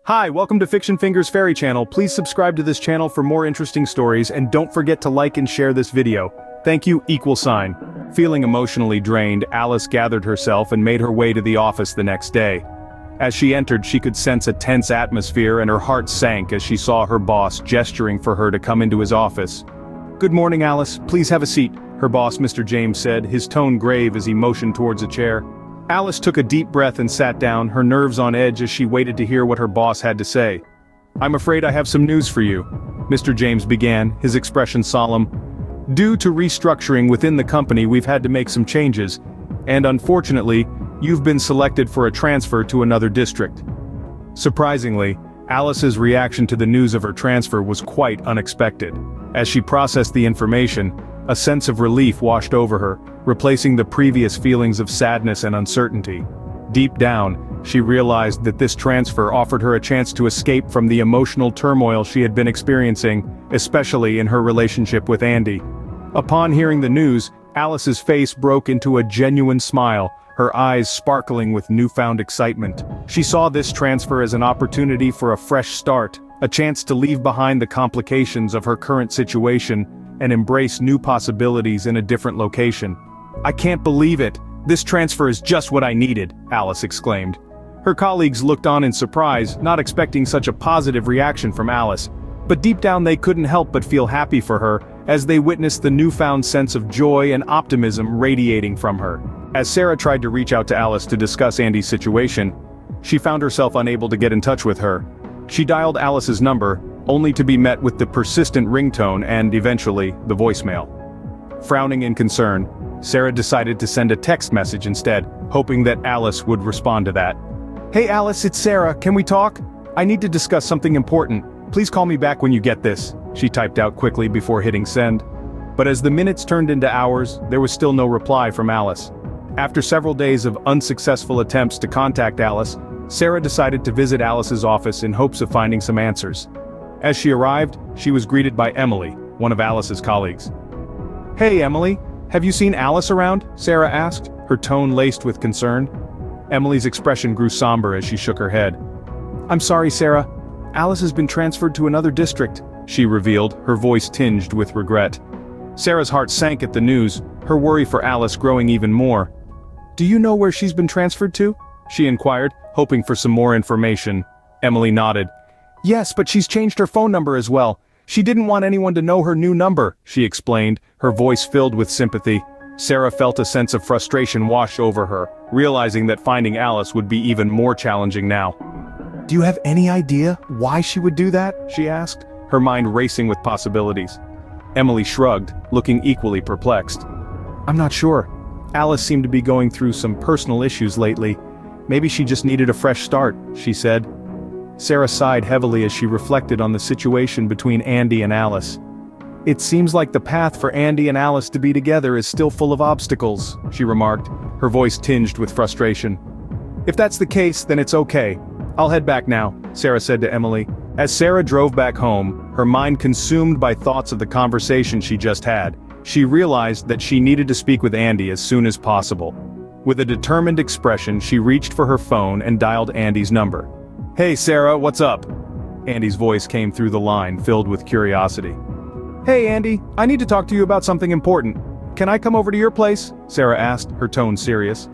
Hi, welcome to Fiction Fingers Fairy Channel. Please subscribe to this channel for more interesting stories and don't forget to like and share this video. Thank you, ! Feeling emotionally drained, Alice gathered herself and made her way to the office the next day. As she entered, she could sense a tense atmosphere and her heart sank as she saw her boss gesturing for her to come into his office. "Good morning, Alice. Please have a seat," her boss Mr. James said, his tone grave as he motioned towards a chair. Alice took a deep breath and sat down, her nerves on edge as she waited to hear what her boss had to say. "I'm afraid I have some news for you," Mr. James began, his expression solemn. "Due to restructuring within the company, we've had to make some changes, and unfortunately, you've been selected for a transfer to another district." Surprisingly, Alice's reaction to the news of her transfer was quite unexpected. As she processed the information, a sense of relief washed over her, replacing the previous feelings of sadness and uncertainty. Deep down, she realized that this transfer offered her a chance to escape from the emotional turmoil she had been experiencing, especially in her relationship with Andy. Upon hearing the news, Alice's face broke into a genuine smile, her eyes sparkling with newfound excitement. She saw this transfer as an opportunity for a fresh start, a chance to leave behind the complications of her current situation and embrace new possibilities in a different location. "I can't believe it! This transfer is just what I needed," Alice exclaimed. Her colleagues looked on in surprise, not expecting such a positive reaction from Alice. But deep down they couldn't help but feel happy for her, as they witnessed the newfound sense of joy and optimism radiating from her. As Sarah tried to reach out to Alice to discuss Andy's situation, she found herself unable to get in touch with her. She dialed Alice's number, only to be met with the persistent ringtone and, eventually, the voicemail. Frowning in concern, Sarah decided to send a text message instead, hoping that Alice would respond to that. "Hey Alice, it's Sarah, can we talk? I need to discuss something important. Please call me back when you get this," she typed out quickly before hitting send. But as the minutes turned into hours, there was still no reply from Alice. After several days of unsuccessful attempts to contact Alice, Sarah decided to visit Alice's office in hopes of finding some answers. As she arrived, she was greeted by Emily, one of Alice's colleagues. "Hey Emily, have you seen Alice around?" Sarah asked, her tone laced with concern. Emily's expression grew somber as she shook her head. "I'm sorry, Sarah. Alice has been transferred to another district," she revealed, her voice tinged with regret. Sarah's heart sank at the news, her worry for Alice growing even more. "Do you know where she's been transferred to?" she inquired, hoping for some more information. Emily nodded. "Yes, but she's changed her phone number as well. She didn't want anyone to know her new number," she explained, her voice filled with sympathy. Sarah felt a sense of frustration wash over her, realizing that finding Alice would be even more challenging now. "Do you have any idea why she would do that?" she asked, her mind racing with possibilities. Emily shrugged, looking equally perplexed. "I'm not sure. Alice seemed to be going through some personal issues lately. Maybe she just needed a fresh start," she said. Sarah sighed heavily as she reflected on the situation between Andy and Alice. "It seems like the path for Andy and Alice to be together is still full of obstacles," she remarked, her voice tinged with frustration. "If that's the case, then it's okay. I'll head back now," Sarah said to Emily. As Sarah drove back home, her mind consumed by thoughts of the conversation she just had, she realized that she needed to speak with Andy as soon as possible. With a determined expression, she reached for her phone and dialed Andy's number. "Hey Sarah, what's up?" Andy's voice came through the line, filled with curiosity. "Hey Andy, I need to talk to you about something important. Can I come over to your place?" Sarah asked, her tone serious.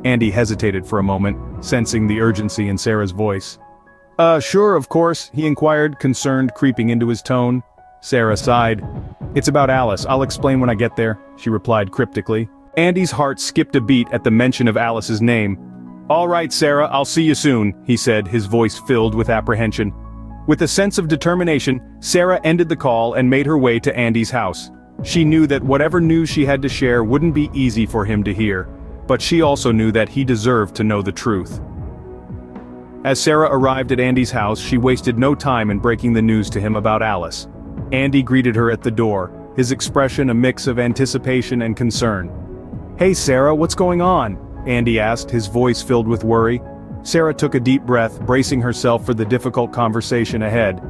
Andy hesitated for a moment, sensing the urgency in Sarah's voice. Sure, of course," he inquired, concern creeping into his tone. Sarah sighed. "It's about Alice, I'll explain when I get there," she replied cryptically. Andy's heart skipped a beat at the mention of Alice's name. "All right, Sarah, I'll see you soon," he said, his voice filled with apprehension. With a sense of determination, Sarah ended the call and made her way to Andy's house. She knew that whatever news she had to share wouldn't be easy for him to hear, but she also knew that he deserved to know the truth. As Sarah arrived at Andy's house, she wasted no time in breaking the news to him about Alice. Andy greeted her at the door, his expression a mix of anticipation and concern. "Hey Sarah, what's going on?" Andy asked, his voice filled with worry. Sarah took a deep breath, bracing herself for the difficult conversation ahead.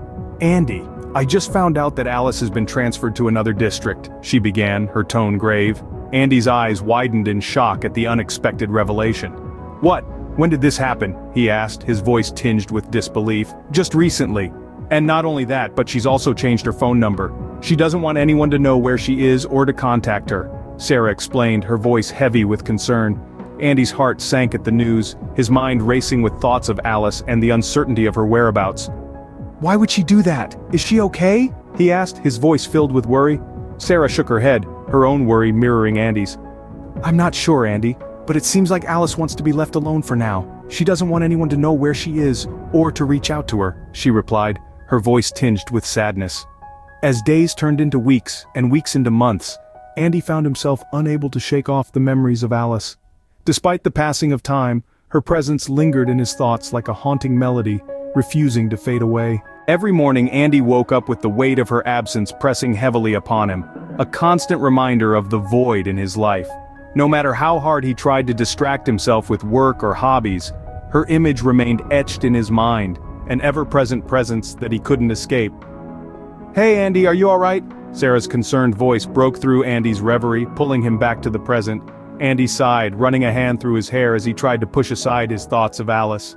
"Andy, I just found out that Alice has been transferred to another district," she began, her tone grave. Andy's eyes widened in shock at the unexpected revelation. "What? When did this happen? He asked, his voice tinged with disbelief. Just recently. And not only that, but she's also changed her phone number. She doesn't want anyone to know where she is or to contact her, Sarah explained, her voice heavy with concern. Andy's heart sank at the news, his mind racing with thoughts of Alice and the uncertainty of her whereabouts. Why would she do that? Is she okay? He asked, his voice filled with worry. Sarah shook her head, her own worry mirroring Andy's. I'm not sure, Andy, but it seems like Alice wants to be left alone for now. She doesn't want anyone to know where she is, or to reach out to her, she replied, her voice tinged with sadness. As days turned into weeks, and weeks into months, Andy found himself unable to shake off the memories of Alice. Despite the passing of time, her presence lingered in his thoughts like a haunting melody, refusing to fade away. Every morning Andy woke up with the weight of her absence pressing heavily upon him, a constant reminder of the void in his life. No matter how hard he tried to distract himself with work or hobbies, her image remained etched in his mind, an ever-present presence that he couldn't escape. Hey Andy, are you alright? Sarah's concerned voice broke through Andy's reverie, pulling him back to the present. Andy sighed, running a hand through his hair as he tried to push aside his thoughts of Alice.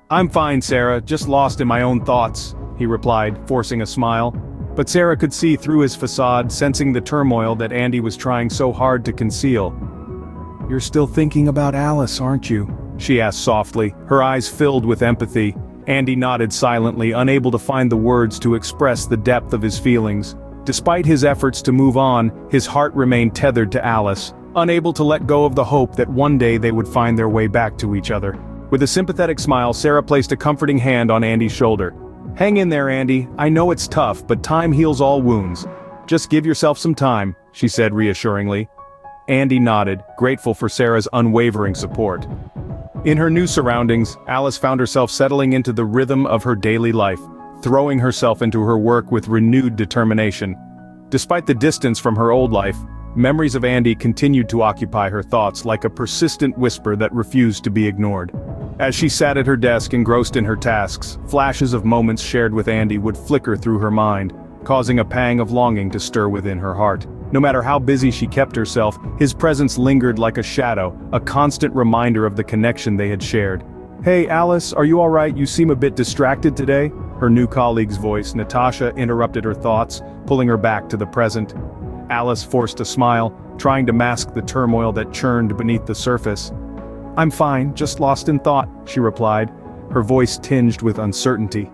I'm fine, Sarah, just lost in my own thoughts, he replied, forcing a smile. But Sarah could see through his facade, sensing the turmoil that Andy was trying so hard to conceal. You're still thinking about Alice, aren't you? She asked softly, her eyes filled with empathy. Andy nodded silently, unable to find the words to express the depth of his feelings. Despite his efforts to move on, his heart remained tethered to Alice, unable to let go of the hope that one day they would find their way back to each other. With a sympathetic smile, Sarah placed a comforting hand on Andy's shoulder. Hang in there, Andy. I know it's tough, but time heals all wounds. Just give yourself some time, she said reassuringly. Andy nodded, grateful for Sarah's unwavering support. In her new surroundings, Alice found herself settling into the rhythm of her daily life, throwing herself into her work with renewed determination. Despite the distance from her old life, memories of Andy continued to occupy her thoughts like a persistent whisper that refused to be ignored. As she sat at her desk engrossed in her tasks, flashes of moments shared with Andy would flicker through her mind, causing a pang of longing to stir within her heart. No matter how busy she kept herself, his presence lingered like a shadow, a constant reminder of the connection they had shared. Hey Alice, are you alright? You seem a bit distracted today? Her new colleague's voice, Natasha, interrupted her thoughts, pulling her back to the present. Alice forced a smile, trying to mask the turmoil that churned beneath the surface. I'm fine, just lost in thought, she replied, her voice tinged with uncertainty.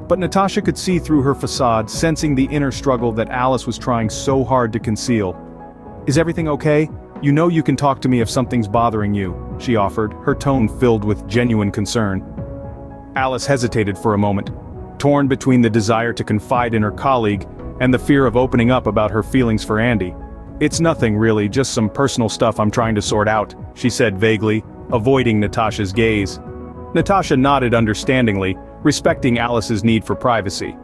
But Natasha could see through her facade, sensing the inner struggle that Alice was trying so hard to conceal. Is everything okay? You know you can talk to me if something's bothering you, she offered, her tone filled with genuine concern. Alice hesitated for a moment, torn between the desire to confide in her colleague and the fear of opening up about her feelings for Andy. It's nothing really, just some personal stuff I'm trying to sort out, she said vaguely, avoiding Natasha's gaze. Natasha nodded understandingly, respecting Alice's need for privacy.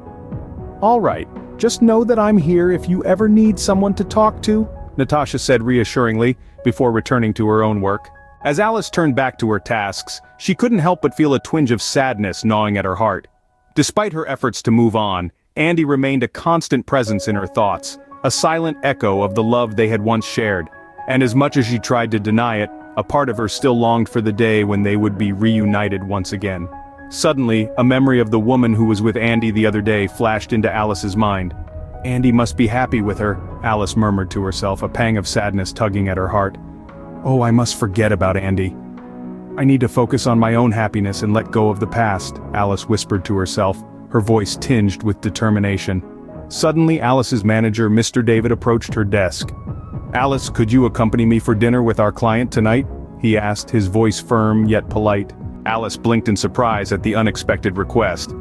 All right, just know that I'm here if you ever need someone to talk to, Natasha said reassuringly, before returning to her own work. As Alice turned back to her tasks, she couldn't help but feel a twinge of sadness gnawing at her heart. Despite her efforts to move on, Andy remained a constant presence in her thoughts, a silent echo of the love they had once shared. And as much as she tried to deny it, a part of her still longed for the day when they would be reunited once again. Suddenly, a memory of the woman who was with Andy the other day flashed into Alice's mind. Andy must be happy with her, Alice murmured to herself, a pang of sadness tugging at her heart. Oh, I must forget about Andy. I need to focus on my own happiness and let go of the past, Alice whispered to herself, her voice tinged with determination. Suddenly, Alice's manager, Mr. David, approached her desk. Alice, could you accompany me for dinner with our client tonight? He asked, his voice firm yet polite. Alice blinked in surprise at the unexpected request.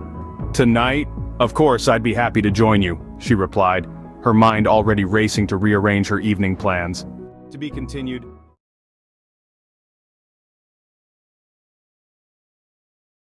Tonight? Of course, I'd be happy to join you, she replied, her mind already racing to rearrange her evening plans. To be continued.